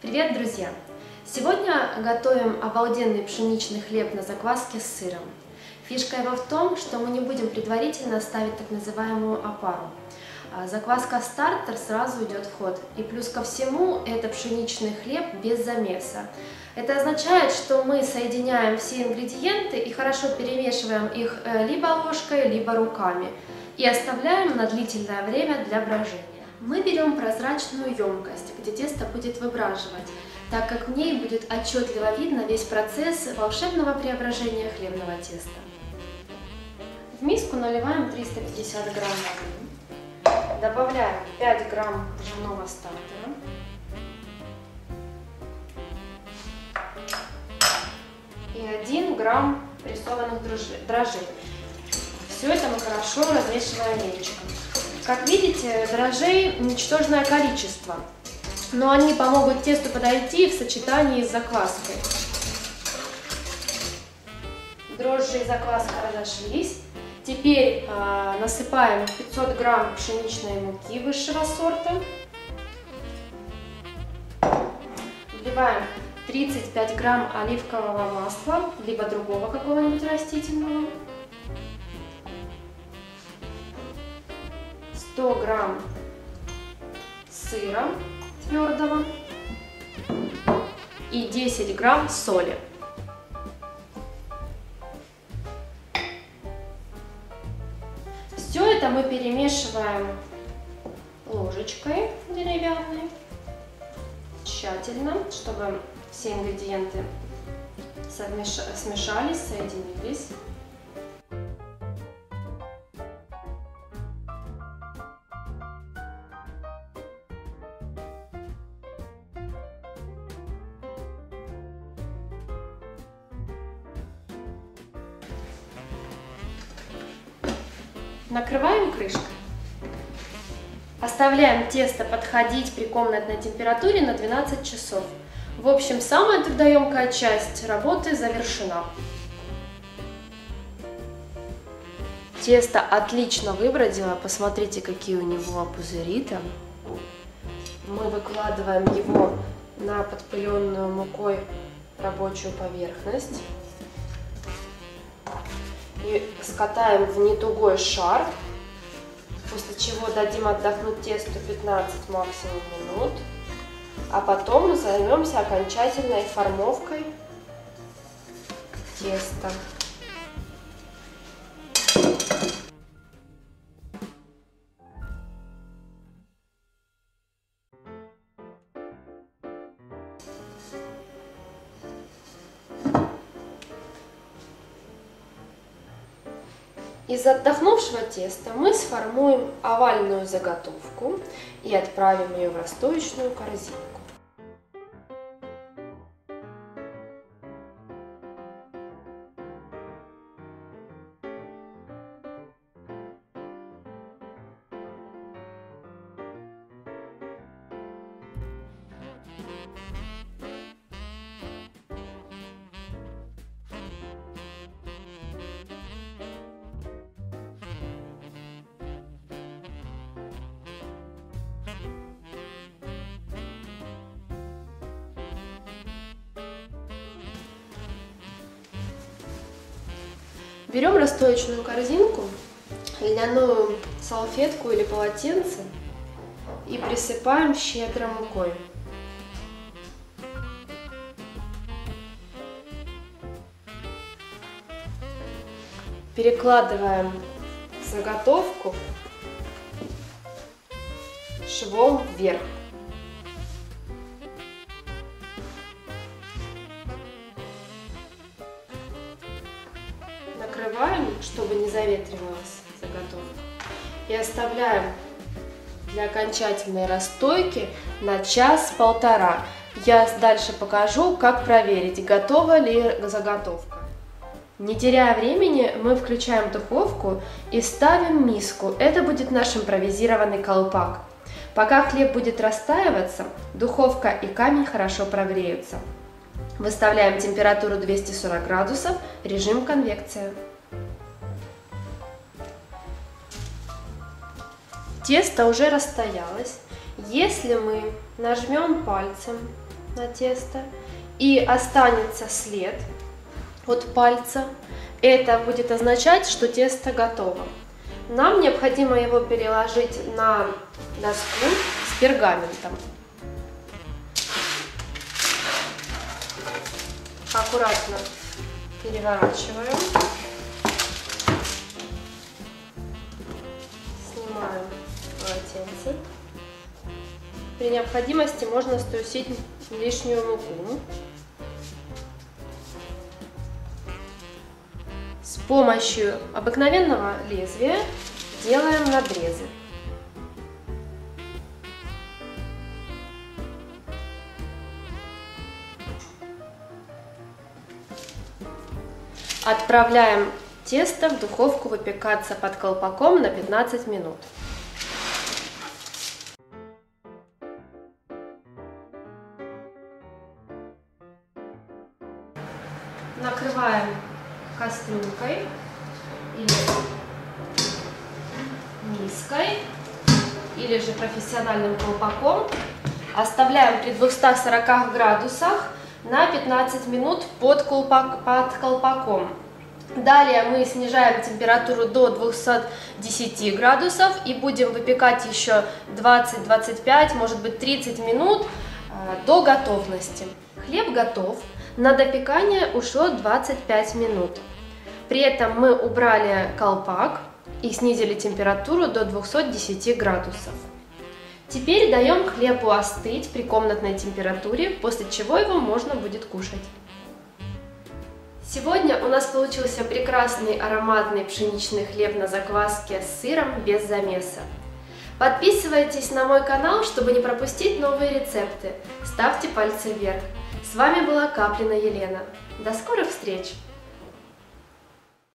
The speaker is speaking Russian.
Привет, друзья! Сегодня готовим обалденный пшеничный хлеб на закваске с сыром. Фишка его в том, что мы не будем предварительно ставить так называемую опару. Закваска стартер сразу идет в ход. И плюс ко всему, это пшеничный хлеб без замеса. Это означает, что мы соединяем все ингредиенты и хорошо перемешиваем их либо ложкой, либо руками. И оставляем на длительное время для брожения. Мы берем прозрачную емкость, где тесто будет выбраживать, так как в ней будет отчетливо видно весь процесс волшебного преображения хлебного теста. В миску наливаем 350 грамм воды, добавляем 5 грамм ржаного стартера, и 1 грамм прессованных дрожжей. Все это мы хорошо размешиваем венчиком. Как видите, дрожжей ничтожное количество, но они помогут тесту подойти в сочетании с закваской. Дрожжи и закваска разошлись. Теперь насыпаем 500 грамм пшеничной муки высшего сорта. Вливаем 35 грамм оливкового масла, либо другого какого-нибудь растительного. 100 грамм сыра твердого и 10 грамм соли. Все это мы перемешиваем ложечкой деревянной тщательно, чтобы все ингредиенты смешались, соединились. Накрываем крышкой. Оставляем тесто подходить при комнатной температуре на 12 часов. В общем, самая трудоемкая часть работы завершена. Тесто отлично выбродило. Посмотрите, какие у него пузыри там. Мы выкладываем его на подпыленную мукой рабочую поверхность. И скатаем в нетугой шар, после чего дадим отдохнуть тесту 15 максимум минут, а потом займемся окончательной формовкой теста. Из отдохнувшего теста мы сформуем овальную заготовку и отправим ее в расстоечную корзинку. Берем расстоечную корзинку, льняную салфетку или полотенце и присыпаем щедро мукой. Перекладываем заготовку швом вверх. Накрываем, чтобы не заветривалась заготовка, и оставляем для окончательной расстойки на час-полтора. Я дальше покажу, как проверить, готова ли заготовка. Не теряя времени, мы включаем духовку и ставим миску. Это будет наш импровизированный колпак. Пока хлеб будет растаиваться, духовка и камень хорошо прогреются. Выставляем температуру 240 градусов, режим конвекция. Тесто уже расстоялось. Если мы нажмем пальцем на тесто и останется след от пальца, это будет означать, что тесто готово. Нам необходимо его переложить на доску с пергаментом. Аккуратно переворачиваем. Снимаем полотенце. При необходимости можно струсить лишнюю муку. С помощью обыкновенного лезвия делаем надрезы. Отправляем тесто в духовку выпекаться под колпаком на 15 минут. Накрываем кастрюлькой или миской, или же профессиональным колпаком. Оставляем при 240 градусах на 15 минут под колпаком. Далее мы снижаем температуру до 210 градусов и будем выпекать еще 20-25, может быть 30 минут до готовности. Хлеб готов. На допекание ушло 25 минут. При этом мы убрали колпак и снизили температуру до 210 градусов. Теперь даем хлебу остыть при комнатной температуре, после чего его можно будет кушать. Сегодня у нас получился прекрасный ароматный пшеничный хлеб на закваске с сыром без замеса. Подписывайтесь на мой канал, чтобы не пропустить новые рецепты. Ставьте пальцы вверх. С вами была Каплина Елена. До скорых встреч!